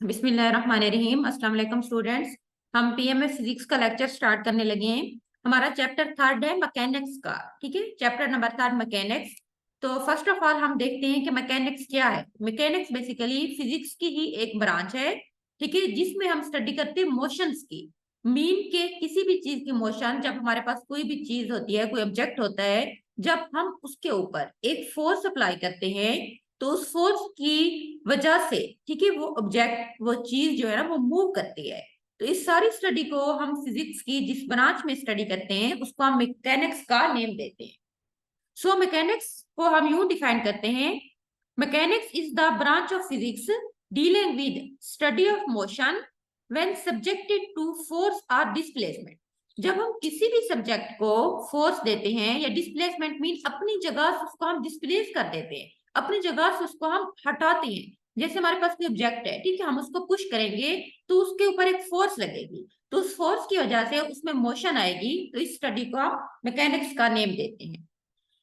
बिस्मिल्लाहिर्रहमानिर्रहीम। अस्सलाम वालेकुम स्टूडेंट्स। हम पीएमएस फिजिक्स का लेक्चर स्टार्ट करने लगे हैं। हमारा चैप्टर थर्ड है मैकेनिक्स का। ठीक है, चैप्टर नंबर थर्ड मैकेनिक्स। तो फर्स्ट ऑफ ऑल हम देखते हैं कि मैकेनिक्स क्या है। मैकेनिक्स बेसिकली फिजिक्स की ही एक ब्रांच है, ठीक है, जिसमें हम स्टडी करते हैं मोशंस की। मीन के किसी भी चीज की मोशन, जब हमारे पास कोई भी चीज होती है, कोई ऑब्जेक्ट होता है, जब हम उसके ऊपर एक फोर्स अप्लाई करते हैं तो उस फोर्स की वजह से, ठीक है, वो ऑब्जेक्ट, वो चीज जो है ना, वो मूव करती है। तो इस सारी स्टडी को हम फिजिक्स की जिस ब्रांच में स्टडी करते हैं उसको हम मैकेनिक्स का नेम देते हैं। सो मैकेनिक्स को हम यूं डिफाइन करते हैं: mechanics is the branch of physics dealing with study of motion when subjected to force और डिस्प्लेसमेंट। जब हम किसी भी सब्जेक्ट को फोर्स देते हैं या डिस्प्लेसमेंट मीन अपनी जगह से उसको हम डिस्प्लेस कर देते हैं, अपनी जगह से उसको हम हटाते हैं। जैसे हमारे पास कोई ऑब्जेक्ट है, ठीक है, हम उसको पुश करेंगे तो उसके ऊपर एक फोर्स लगेगी, तो उस फोर्स की वजह से उसमें मोशन आएगी। तो इस स्टडी को हम मैकेनिक्स का नेम देते हैं।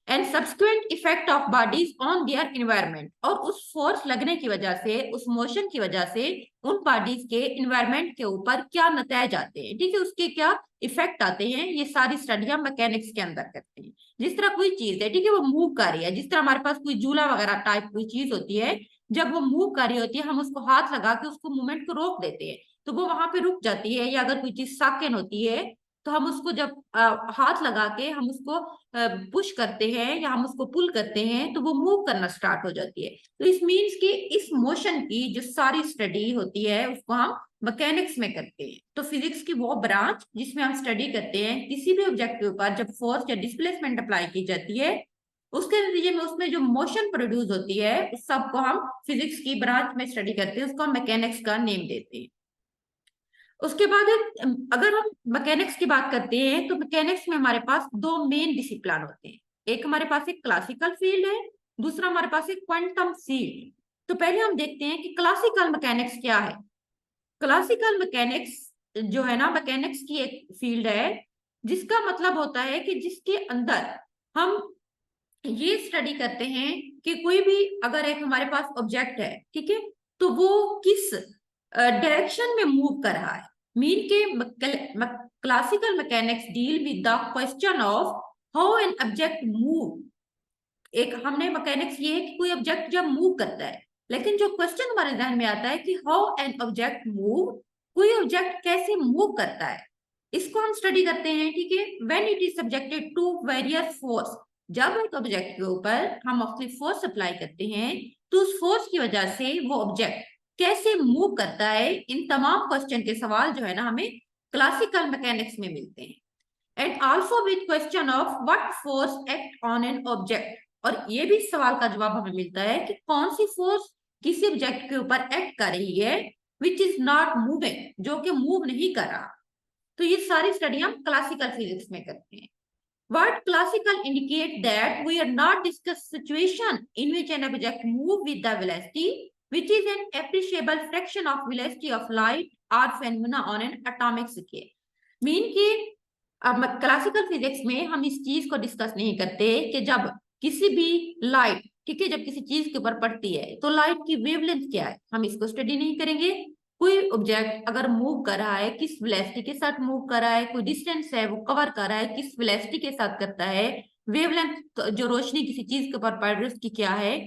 And subsequent effect of bodies on their environment, और उस फोर्स लगने की वजह से, उस मोशन की वजह से उन बॉडीज के इन्वायरमेंट के ऊपर क्या नतीजे आते हैं, ठीक है, उसके क्या इफेक्ट आते हैं, ये सारी स्टडियां मैकेनिक्स के अंदर करते हैं। जिस तरह कोई चीज है, ठीक है, वो मूव कर रही है, जिस तरह हमारे पास कोई झूला वगैरह टाइप कोई चीज होती है, जब वो मूव कर रही होती है हम उसको हाथ लगा के उसको मूवमेंट को रोक देते हैं तो वो वहां पे रुक जाती है। या अगर कोई चीज साकेन होती है तो हम उसको जब हाथ लगा के हम उसको पुश करते हैं या हम उसको पुल करते हैं तो वो मूव करना स्टार्ट हो जाती है। तो इस मीन्स कि इस मोशन की जो सारी स्टडी होती है उसको हम मैकेनिक्स में करते हैं। तो फिजिक्स की वो ब्रांच जिसमें हम स्टडी करते हैं किसी भी ऑब्जेक्ट के ऊपर जब फोर्स या डिस्प्लेसमेंट अप्लाई की जाती है, उसके नतीजे में उसमें जो मोशन प्रोड्यूस होती है उस सब को हम फिजिक्स की ब्रांच में स्टडी करते हैं, उसको हम मैकेनिक्स का नेम देते हैं। उसके बाद अगर हम मैकेनिक्स की बात करते हैं तो मैकेनिक्स में हमारे पास दो मेन डिसिप्लिन होते हैं। एक हमारे पास एक क्लासिकल फील्ड है, दूसरा हमारे पास एक क्वांटम फील्ड। तो पहले हम देखते हैं कि क्लासिकल मैकेनिक्स क्या है। क्लासिकल मैकेनिक्स जो है ना, मैकेनिक्स की एक फील्ड है जिसका मतलब होता है कि जिसके अंदर हम ये स्टडी करते हैं कि कोई भी अगर एक हमारे पास ऑब्जेक्ट है, ठीक है, तो वो किस डायरेक्शन में मूव कर रहा है। मीन के classical mechanics deal with the question of how an object move. एक हमने मैकेनिक्स ये है कि कोई ऑब्जेक्ट जब मूव करता है, लेकिन जो क्वेश्चन हमारे ध्यान में आता है कि हाउ एन ऑब्जेक्ट मूव, कोई ऑब्जेक्ट कैसे मूव करता है, इसको हम स्टडी करते हैं। ठीक है, when it is subjected to various force, जब एक ऑब्जेक्ट के ऊपर हम अपनी फोर्स अप्लाई करते हैं तो उस फोर्स की वजह से वो ऑब्जेक्ट कैसे मूव करता है, इन तमाम क्वेश्चन के सवाल जो है ना हमें क्लासिकल मैकेनिक्स में मिलते हैं। And also with question of what force act on an object, और ये भी सवाल का जवाब हमें मिलता है कि कौन सी फोर्स किसी ऑब्जेक्ट के ऊपर एक्ट कर रही है विच इज नॉट मूविंग, जो कि मूव नहीं कर रहा। तो ये सारी स्टडी हम क्लासिकल फिजिक्स में करते हैं। Word classical indicate that we are not discuss situation in which an object move with the velocity, which is an appreciable fraction of velocity of light or phenomena on an atomic scale. Mean कि अब classical physics में हम इस चीज को discuss नहीं करते कि जब किसी भी लाइट, ठीक है, जब किसी चीज के ऊपर पड़ती है तो लाइट की वेवलेंथ क्या है, हम इसको स्टडी नहीं करेंगे। कोई ऑब्जेक्ट अगर मूव कर रहा है किस वेलोसिटी के साथ मूव कर रहा है, कोई डिस्टेंस है वो कवर कर रहा है किस वेलोसिटी के साथ करता है, वेवलेंथ जो रोशनी किसी चीज के ऊपर पड़ रही है उसकी क्या है,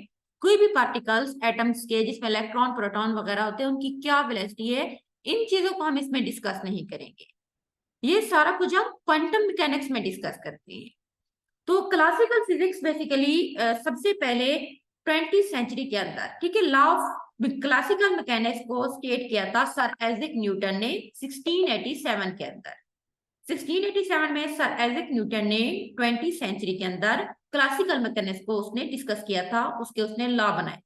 कोई भी पार्टिकल्स एटम्स के जिसमें इलेक्ट्रॉन प्रोटॉन वगैरह होते हैं उनकी क्या वेलोसिटी है, इन चीजों को हम इसमें डिस्कस नहीं करेंगे। ये सारा कुछ हम क्वांटम मैकेनिक्स में डिस्कस करते हैं। तो क्लासिकल फिजिक्स बेसिकली सबसे पहले 20th सेंचुरी के अंदर, ठीक है, लॉ ऑफ क्लासिकल मैकेनिक्स को स्टेट किया था सर आइजैक न्यूटन ने 1687 के अंदर। 1687 में सर आइजैक न्यूटन ने 20th सेंचुरी के अंदर क्लासिकल मैकेनिक्स को उसने डिस्कस किया था, उसके उसने लॉ बनाए।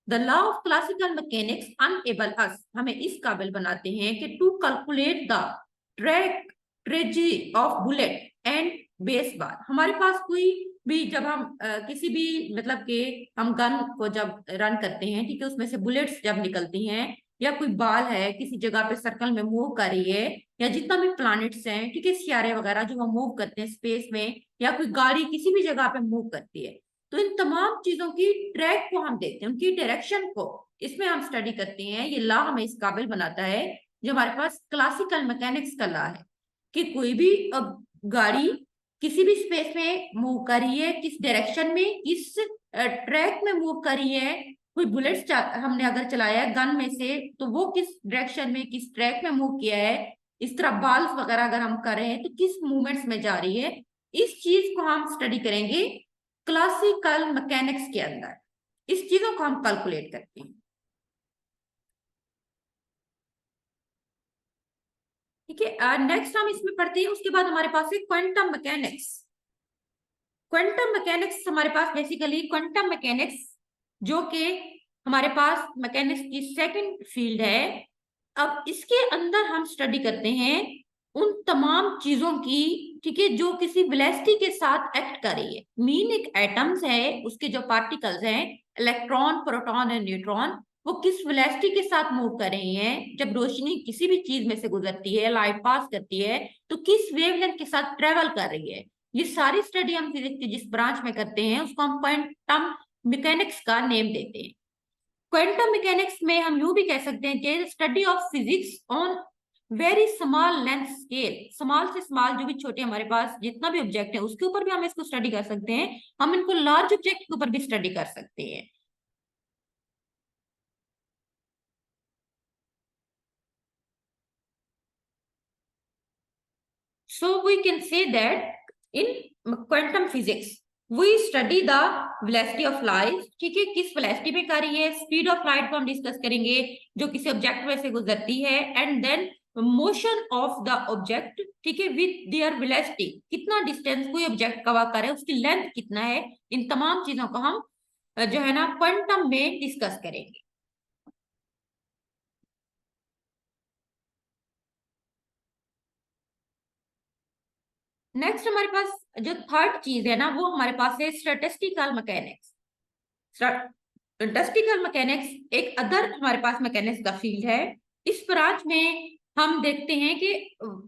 The law of classical mechanics unable us, हमें इस काबिल बनाते हैं कि to calculate the trajectory of bullet and baseball. हमारे पास कोई भी जब हम किसी भी मतलब के हम गन को जब रन करते हैं, ठीक है, उसमें से बुलेट्स जब निकलती हैं, या कोई बाल है किसी जगह पे सर्कल में मूव कर रही है, या जितना भी प्लैनेट्स हैं, ठीक है, सितारे वगैरह जो हम मूव करते हैं स्पेस में, या कोई गाड़ी किसी भी जगह पे मूव करती है, तो इन तमाम चीजों की ट्रैक को हम देखते हैं, उनकी डायरेक्शन को इसमें हम स्टडी करते हैं। ये लॉ हमें इस काबिल बनाता है, जो हमारे पास क्लासिकल मैकेनिक्स का लॉ है, कि कोई भी गाड़ी किसी भी स्पेस में मूव कर रही है, किस डायरेक्शन में, किस ट्रैक में मूव कर रही है। कोई बुलेट हमने अगर चलाया है गन में से, तो वो किस डायरेक्शन में, किस ट्रैक में मूव किया है। इस तरह बाल्स वगैरह अगर हम कर रहे हैं तो किस मूवमेंट्स में जा रही है। इस चीज को हम स्टडी करेंगे क्लासिकल मैकेनिक्स के अंदर। इस चीजों को हम कैलकुलेट करते हैं। ठीक है, नेक्स्ट हम इसमें पढ़ते हैं। उसके बाद हमारे पास है क्वांटम मैकेनिक्स। क्वांटम मैकेनिक्स हमारे पास बेसिकली क्वांटम मैकेनिक्स, जो कि हमारे पास मैकेनिक्स की सेकंड फील्ड है। अब इसके अंदर हम स्टडी करते हैं उन तमाम चीजों की, ठीक है, जो किसी वेलोसिटी के साथ एक्ट कर रही है। मीन एक एटम्स है, उसके जो पार्टिकल्स हैं, इलेक्ट्रॉन, प्रोटॉन एंड न्यूट्रॉन, वो किस वेलोसिटी के साथ मूव कर रही हैं। जब रोशनी किसी भी चीज में से गुजरती है, लाइट पास करती है, तो किस वेवलेंथ के साथ ट्रेवल कर रही है। ये सारी स्टडी हम फिजिक्स के जिस ब्रांच में करते हैं उसको हम क्वांटम मैकेनिक्स का नेम देते हैं। क्वांटम मैकेनिक्स में हम यूं भी कह सकते हैं कि study of physics on very small length scale. Small से स्मॉल जो भी छोटे हमारे पास जितना भी ऑब्जेक्ट है उसके ऊपर भी हम इसको स्टडी कर सकते हैं। हम इनको लार्ज ऑब्जेक्ट के ऊपर भी स्टडी कर सकते हैं। So we can say that in quantum physics we study the velocity of light, ठीक है, किस वेलोसिटी में कर रही है। स्पीड ऑफ लाइट को हम डिस्कस करेंगे, जो किसी ऑब्जेक्ट में से गुजरती है। And then motion of the object, ठीक है, विद देयर वेलोसिटी, कितना डिस्टेंस कोई ऑब्जेक्ट कवर करे, उसकी लेंथ कितना है। इन तमाम चीजों को हम जो है ना क्वांटम में डिस्कस करेंगे। नेक्स्ट हमारे पास जो थर्ड चीज है ना, वो हमारे पास है स्टैटिस्टिकल मैकेनिक्स। स्टैटिस्टिकल मैकेनिक्स एक अदर हमारे पास मैकेनिक्स का फील्ड है। इस ब्रांच में हम देखते हैं कि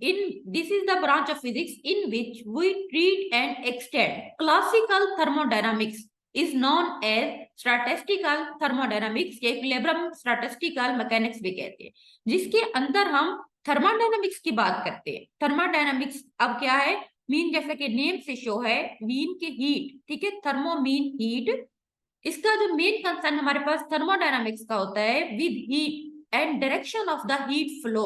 in this is the branch of physics in which we treat and extend classical thermodynamics is known as statistical thermodynamics, या इक्विलिब्रियम स्टैटिस्टिकल मैकेनिक्स भी कहते हैं, जिसके अंदर हम थर्मोडायनामिक्स की बात करते हैं। थर्मोडायनामिक्स अब क्या है, मीन जैसे कि नेम से शो है, मीन के हीट, ठीक है, थर्मो मीन हीट। इसका जो मेन कंसर्न हमारे पास थर्मोडायनामिक्स का होता है with heat and direction of the heat flow.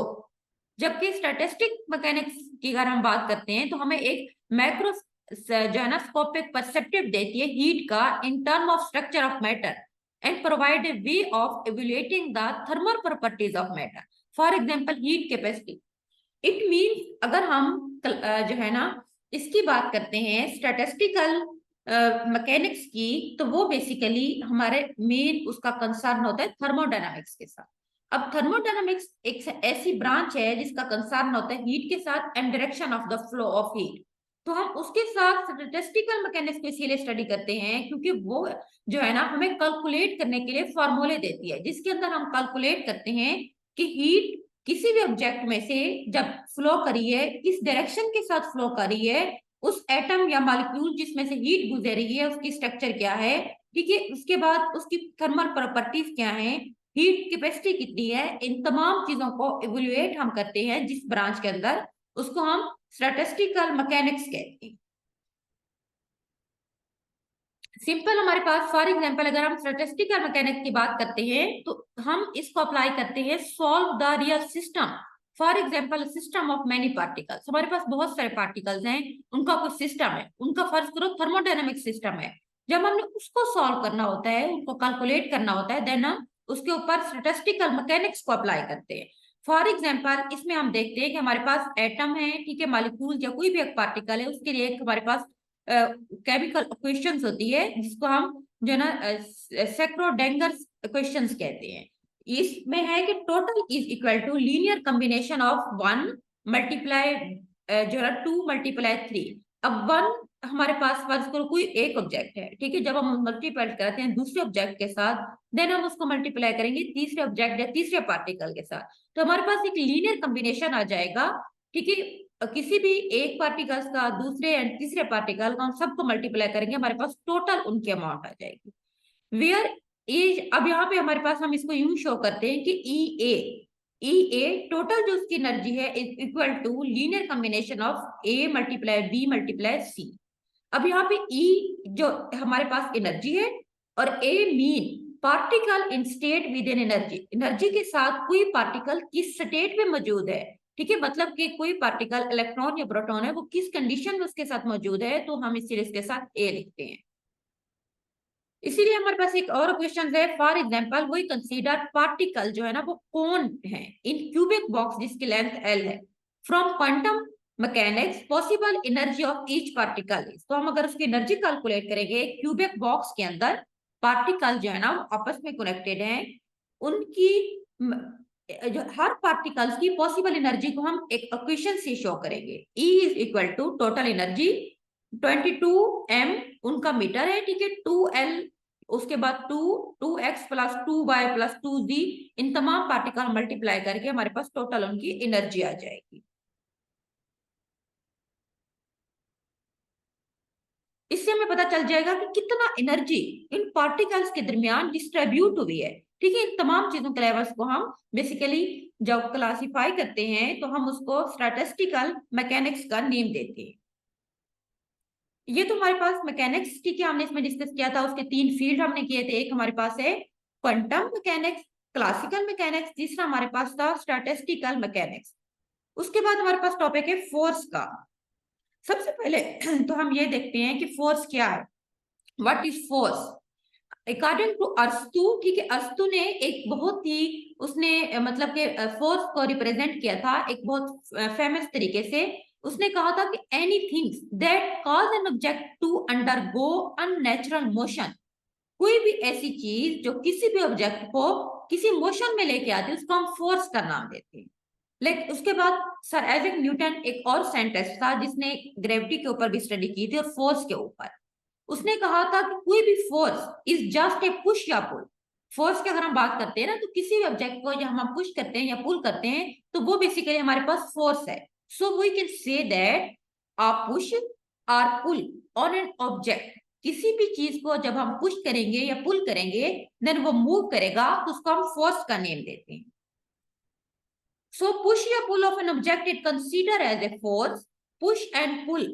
जबकि स्टैटिस्टिक मैकेनिक्स की अगर हम बात करते हैं तो हमें एक मैक्रो जो है ना स्कोपिक परसेप्टिव देती है हीट का in term of structure of matter and provide a way of evaluating the thermal properties of matter. For example heat capacity. It means अगर हम जो है ना इसकी बात करते हैं स्टैटिस्टिकल मैकेनिक्स की, तो वो बेसिकली हमारे मेन उसका कंसर्न होता है थर्मोडायनामिक्स के साथ। अब थर्मोडायनामिक्स एक ऐसी ब्रांच है जिसका कंसर्न होता है हीट के साथ and direction of the flow of heat. तो हम उसके साथ स्टैटिस्टिकल मैकेनिक्स को इसीलिए स्टडी करते हैं क्योंकि वो जो है ना हमें कैलकुलेट करने के लिए फॉर्मूले देती है, जिसके अंदर हम कैलकुलेट करते हैं कि हीट किसी भी ऑब्जेक्ट में से जब फ्लो करी है, किस डायरेक्शन के साथ फ्लो करी है, उस एटम या मॉलिक्यूल जिसमें से हीट गुजर रही है उसकी स्ट्रक्चर क्या है, ठीक है, उसके बाद उसकी थर्मल प्रॉपर्टीज क्या है, हीट कैपेसिटी कितनी है। इन तमाम चीजों को इवेल्युएट हम करते हैं जिस ब्रांच के अंदर, उसको हम स्टैटिस्टिकल मैकेनिक्स कहते हैं। सिंपल हमारे पास फॉर एग्जांपल अगर हम स्टैटिस्टिकल मैकेनिक्स की बात करते हैं तो हम इसको अप्लाई करते हैं solve the real system. For example system of many particles, हमारे पास बहुत सारे पार्टिकल्स हैं, उनका कुछ सिस्टम है, उनका फर्ज करो थर्मोडायनेमिक सिस्टम है। जब हमने उसको सॉल्व करना होता है, उनको कैलकुलेट करना होता है, देन हम उसके ऊपर स्टैटिस्टिकल मैकेनिक्स को अप्लाई करते हैं। फॉर एग्जाम्पल इसमें हम देखते हैं कि हमारे पास एटम है, ठीक है, मॉलिक्यूल या कोई भी एक पार्टिकल है, उसके लिए एक हमारे पास केमिकल इक्वेशंस होती है जिसको हम जो है ना सेक्रोडेंगर इक्वेशंस कहते हैं। इसमें है कि total is equal to linear combination of 1 multiply जो है 2 मल्टीप्लाई 3। अब 1 हमारे पास फर्ज करो कोई एक ऑब्जेक्ट है, ठीक है, जब हम मल्टीप्लाई करते हैं दूसरे ऑब्जेक्ट के साथ, देन हम उसको मल्टीप्लाई करेंगे तीसरे ऑब्जेक्ट या तीसरे पार्टिकल के साथ, तो हमारे पास एक लीनियर कॉम्बिनेशन आ जाएगा, ठीक है। किसी भी एक पार्टिकल्स का दूसरे एंड तीसरे पार्टिकल का हम सबको मल्टीप्लाई करेंगे, हमारे पास टोटल उनकी अमाउंट आ जाएगी। वेयर ए, अब यहाँ पे हमारे पास हम इसको यूं शो करते हैं कि ई ए टोटल जो उसकी एनर्जी है is equal to linear combination of A multiply B multiply C. अब यहाँ पे ई जो हमारे पास एनर्जी है और a mean particle in state with in energy, energy के साथ कोई पार्टिकल किस स्टेट में मौजूद है, ठीक है, मतलब कि कोई पार्टिकल इलेक्ट्रॉन या प्रोटॉन है वो किस कंडीशन में उसके साथ मौजूद है, तो हम इस सीरीज के साथ ए लिखते हैं। इसीलिए हमारे पास एक और क्वेश्चन है, फॉर एग्जांपल वही कंसीडर पार्टिकल जो है ना वो कौन है इन क्यूबिक बॉक्स जिसकी लेंथ एल है, from quantum mechanics possible energy of each particle. तो हम अगर उसकी एनर्जी कैलकुलेट करेंगे क्यूबिक बॉक्स के अंदर पार्टिकल जो है ना वो आपस में कनेक्टेड हैं, उनकी जो हर पार्टिकल्स की पॉसिबल एनर्जी को हम एक इक्वेशन से शो करेंगे। E is equal to total energy 22m उनका मीटर है, ठीक है, 2l उसके बाद 2x plus 2y plus 2z, इन तमाम पार्टिकल मल्टीप्लाई करके हमारे पास टोटल उनकी एनर्जी आ जाएगी। इससे हमें पता चल जाएगा कि कितना एनर्जी इन पार्टिकल्स के दरमियान डिस्ट्रीब्यूट हुई है, ठीक है। इन तमाम चीजों के लेवल्स को हम बेसिकली जब क्लासिफाई करते हैं तो हम उसको स्टैटिस्टिकल मैकेनिक्स का नेम देते हैं। ये तो हमारे पास मैकेनिक्स, ठीक है, हमने इसमें डिस्कस किया था, उसके 3 फील्ड हमने किए थे। एक हमारे पास है क्वांटम मैकेनिक्स, क्लासिकल मैकेनिक्स, तीसरा हमारे पास था स्टैटिस्टिकल मैकेनिक्स। उसके बाद हमारे पास टॉपिक है फोर्स का। सबसे पहले तो हम ये देखते हैं कि फोर्स क्या है, what is force according to अरस्तु, ठीक है। अरस्तु ने एक बहुत ही उसने मतलब के फोर्स को रिप्रेजेंट किया था एक बहुत फेमस तरीके से। उसने कहा था कि anythings that cause an object to undergo unnatural motion, कोई भी ऐसी चीज जो किसी भी ऑब्जेक्ट को किसी मोशन में लेके आती है उसको हम फोर्स का नाम देते हैं। लेकिन उसके बाद सर आइजैक न्यूटन एक और साइंटिस्ट था जिसने ग्रेविटी के ऊपर भी स्टडी की थी और फोर्स के ऊपर। उसने कहा था कि कोई भी force is just a push या पुल। फोर्स की अगर हम बात करते हैं ना तो किसी भी ऑब्जेक्ट को जब हम पुश करते हैं या पुल करते हैं तो वो बेसिकली हमारे पास फोर्स है। So we can say that a push और पुल ऑन एन ऑब्जेक्ट, किसी भी चीज को जब हम पुश करेंगे या पुल करेंगे देन वो मूव करेगा तो उसको हम फोर्स का नेम देते हैं। So push या pull of an object is considered as a force. Push and pull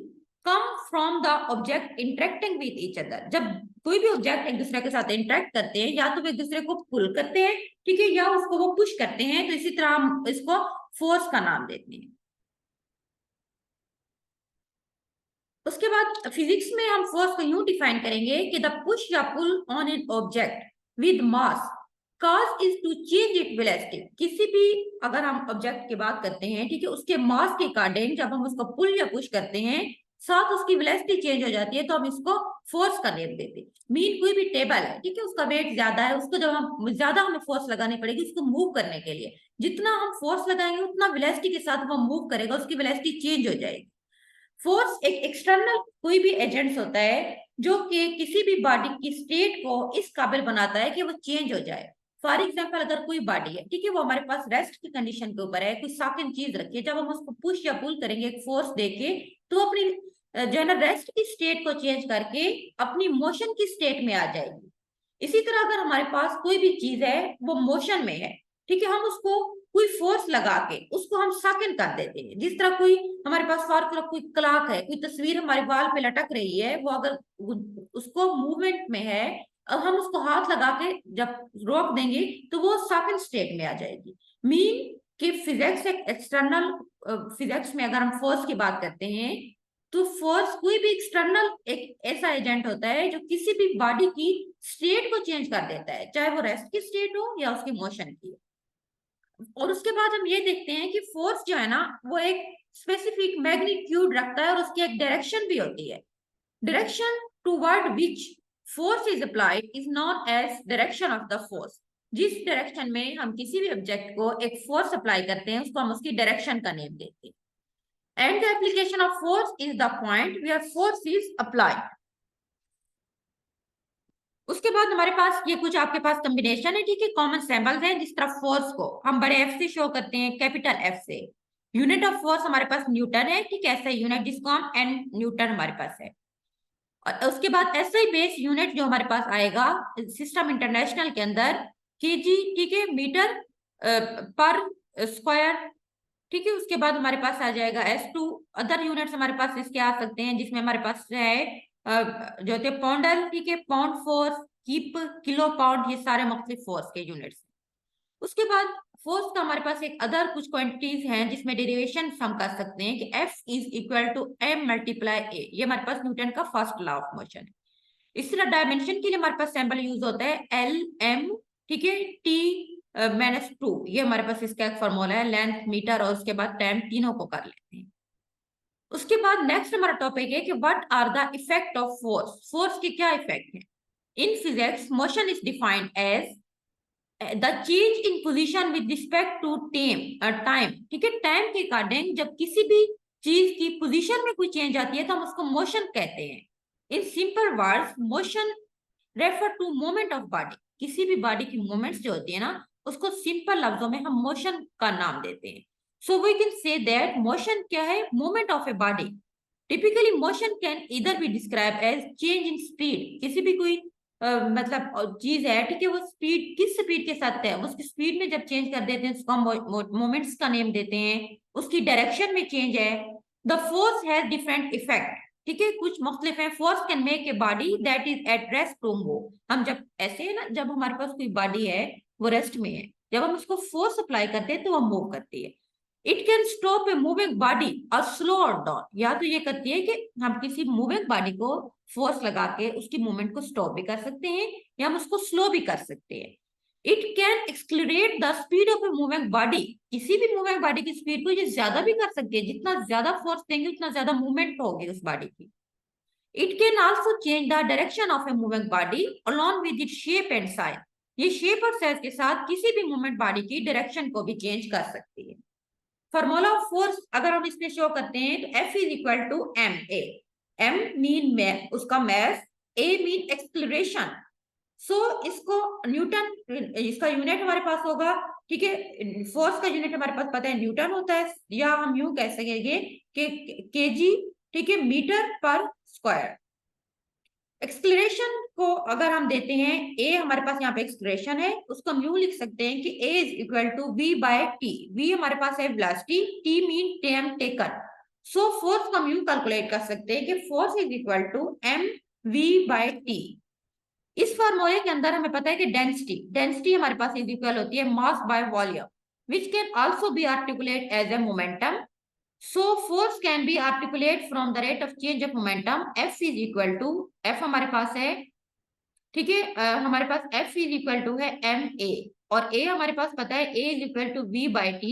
come from the object interacting with each other. जब कोई भी ऑब्जेक्ट एक दूसरे के साथ इंटरेक्ट करते हैं या तो वो एक दूसरे को पुल करते हैं, ठीक है, या उसको वो पुश करते हैं, तो इसी तरह हम इसको फोर्स का नाम देते हैं। उसके बाद फिजिक्स में हम फोर्स को यूं डिफाइन करेंगे कि द पुश या pull on an object with mass cause is to change its velocity। किसी भी अगर हम ऑब्जेक्ट की बात करते हैं, ठीक है, उसके मास के अकॉर्डिंग जब हम उसको पुल या पुश करते हैं साथ उसकी वेलोसिटी चेंज हो जाती है तो हम इसको फोर्स का नेम देते हैं। मीन कोई भी टेबल है, ठीक है, उसका वेट ज्यादा है, उसको जब हम ज्यादा हमें फोर्स लगानी पड़ेगी उसको मूव करने के लिए, जितना हम फोर्स लगाएंगे उतना वेलोसिटी के साथ वो मूव करेगा, उसकी वेलोसिटी चेंज हो जाएगी। फोर्स एक एक्सटर्नल कोई भी एजेंट्स होता है जो कि किसी भी बॉडी की स्टेट को इस काबिल बनाता है कि वो चेंज हो जाए। फॉर एग्जाम्पल अगर कोई बॉडी है, ठीक है, वो हमारे पास रेस्ट की कंडीशन के ऊपर है, कोई साकिन चीज रखी है, जब हम उसको पुश या पुल करेंगे एक फोर्स देके तो अपनी जो है ना रेस्ट की स्टेट को चेंज करके अपनी मोशन की स्टेट में आ जाएगी। इसी तरह अगर हमारे पास कोई भी चीज है वो मोशन में है, ठीक है, हम उसको कोई फोर्स लगा के उसको हम साकिन कर देते हैं। जिस तरह कोई हमारे पास फॉर कोई क्लॉक है, कोई तस्वीर हमारे वाल पे लटक रही है, वो अगर उसको मूवमेंट में है अब हम उसको हाथ लगा के जब रोक देंगे तो वो साकिन स्टेट में आ जाएगी। मीन कि फिजिक्स एक एक्सटर्नल, फिजिक्स में अगर हम फोर्स की बात करते हैं तो फोर्स कोई भी एक्सटर्नल एक ऐसा एजेंट होता है जो किसी भी बॉडी की स्टेट को चेंज कर देता है, चाहे वो रेस्ट की स्टेट हो या उसकी मोशन की। और उसके बाद हम ये देखते हैं कि फोर्स जो है ना वो एक स्पेसिफिक मैग्नीट्यूड रखता है और उसकी एक डायरेक्शन भी होती है। Direction toward which force is applied is known as direction of the force. जिस डायरेक्शन में हम किसी भी ऑब्जेक्ट को एक फोर्स अप्लाई करते हैं उसको हम उसकी डायरेक्शन का नेम देते हैं। And the application of force is the point where force is applied. उसके बाद हमारे पास ये कुछ आपके पास कॉम्बिनेशन है, ठीक है, कॉमन सिंबल्स हैं। जिस तरह फोर्स को हम बड़े एफ से शो करते हैं, कैपिटल एफ से, यूनिट ऑफ फोर्स हमारे पास न्यूटन है, ठीक है, ऐसा यूनिट जिसको हम एन न्यूटन हमारे पास है। और उसके बाद ऐसा ही बेस यूनिट जो हमारे पास आएगा सिस्टम इंटरनेशनल के अंदर केजी, ठीक है, मीटर पर स्क्वायर, ठीक है। उसके बाद हमारे पास आ जाएगा S2। अदर यूनिट्स हमारे पास इसके आ सकते हैं, जिसमें हमारे पास है जो होते हैं पाउंडल, ठीक है, pound force, keep, kilo pound, ये सारे मुख्तलिफ फोर्स के यूनिट्स। उसके बाद फोर्स का हमारे पास एक अदर कुछ क्वांटिटीज हैं जिसमें डेरिवेशन हम कर सकते हैं कि F is equal to M multiply A। ये हमारे पास न्यूटन का फर्स्ट लॉ ऑफ मोशन है। इस तरह डायमेंशन के लिए हमारे पास सिंबल यूज होता है LM, ठीक है, T-2। ये हमारे पास इसका एक फॉर्मूला है, लेंथ, मीटर और उसके बाद टाइम, तीनों को कर लेते हैं। उसके बाद नेक्स्ट हमारा टॉपिक है कि what are the effect of force. Force के क्या इफेक्ट है? In physics motion is defined as the change in position with respect to time, ठीक है, टाइम के अकॉर्डिंग जब किसी भी चीज की पोजीशन में कोई चेंज आती है तो हम उसको मोशन कहते हैं। In simple words motion refer to movement of body. किसी भी बॉडी की मूवमेंट्स जो होती है ना, उसको सिंपल लफ्जों में हम मोशन का नाम देते हैं। So we can say that motion क्या है? Movement of a body. Typically motion can इधर be describe as change in speed. किसी भी कोई मतलब चीज है, ठीक है, वो स्पीड किस स्पीड के साथ है, उसकी स्पीड में जब चेंज कर देते हैं उसको हम मोमेंट्स का नेम देते हैं। उसकी डायरेक्शन में चेंज है। The force has different effect, ठीक है, कुछ मुख्तलिफ है। Force can make a body that is at rest to move. हम जब ऐसे है ना, जब हमारे पास कोई बॉडी है वो रेस्ट में है, जब हम उसको फोर्स अप्लाई करते हैं तो वो मूव करती है। It can stop A moving body और स्लो और डाउन। या तो ये करती है कि हम किसी मूविंग बॉडी को फोर्स लगा के उसकी मूवमेंट को स्टॉप भी कर सकते हैं या हम उसको स्लो भी कर सकते हैं। It can accelerate the speed of a moving body. किसी भी मूविंग बॉडी की स्पीड को ये ज्यादा भी कर सकती है, जितना ज्यादा फोर्स देंगे उतना ज्यादा मूवमेंट होगी उस बॉडी की। It can also change the direction of a moving body along with it shape and size. ये शेप और साइज के साथ किसी भी मूवमेंट बॉडी की डायरेक्शन को भी चेंज कर सकती है। फॉर्मूला ऑफ फोर्स अगर हम इसमें शो करते हैं तो F is equal to M A. M mean उसका mass, A mean exploration. So इसको न्यूटन, इसका यूनिट हमारे पास होगा, ठीक है, फोर्स का यूनिट हमारे पास पता है न्यूटन होता है, या हम यूं कह सकेंगे कि केजी, ठीक है, मीटर पर स्क्वायर। एक्सक्लेरेशन को अगर हम देते हैं, ए हमारे पास यहाँ पे एक्सक्लेरेशन है, उसको हम यूं लिख सकते हैं कि A is equal to V by T. V हमारे पास है velocity, T mean time taken. So force को हम यूं कैलकुलेट कर सकते हैं कि force is equal to M V by T. इस फॉर्मूले के अंदर हमें पता है कि डेंसिटी, डेंसिटी हमारे पास इज इक्वल होती है mass by volume, which can also be articulate as a momentum. So force can be articulate from the rate of change of momentum. F is equal to, F हमारे पास है, ठीक है, हमारे पास F is equal to है ma, और A हमारे पास पता है A is equal to V by T,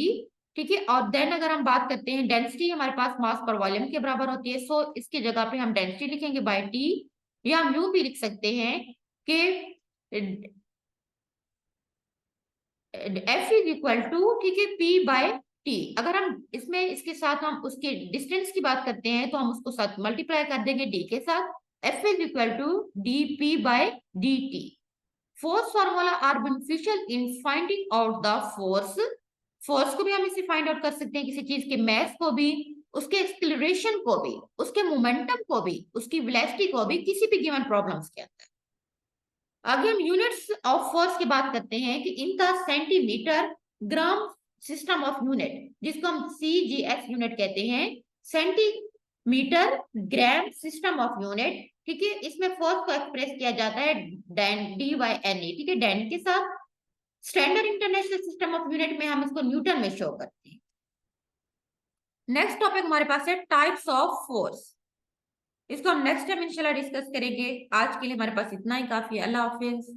ठीक है। और देन अगर हम बात करते हैं डेंसिटी हमारे पास मास पर वॉल्यूम के बराबर होती है। सो इसकी जगह पे हम डेंसिटी लिखेंगे बाय T, या हम यूं भी लिख सकते हैं कि F इज इक्वल टू, ठीक है, P बाय टी। अगर हम इसमें इसके साथ हम उसके डिस्टेंस की बात करते हैं तो हम उसको साथ मल्टीप्लाई कर देंगे डी के साथ। F is equal to D P by D T. Force formula are beneficial in finding out the force. Force को भी हम इसे फाइंड आउट कर सकते हैं, किसी चीज के मैस को भी, उसके एक्सक्लेरेशन को भी, उसके मोमेंटम को भी, उसकी वेलोसिटी को भी, किसी भी गिवन प्रॉब्लम्स के अंदर। आगे हम यूनिट्स ऑफ फोर्स की बात करते हैं कि इनका centimetre gram system of unit, जिसको हम CGS यूनिट कहते हैं, centimetre gram system of unit, ठीक है। इसमें फोर्स को एक्सप्रेस किया जाता है डी बाई एन ए, ठीक है, डैन के साथ। Standard international system of unit में हम इसको न्यूटन में शो करते हैं। नेक्स्ट टॉपिक हमारे पास है टाइप्स ऑफ फोर्स। इसको हम नेक्स्ट टाइम इंशाल्लाह डिस्कस करेंगे। आज के लिए हमारे पास इतना ही काफी है। अल्लाह हाफिज।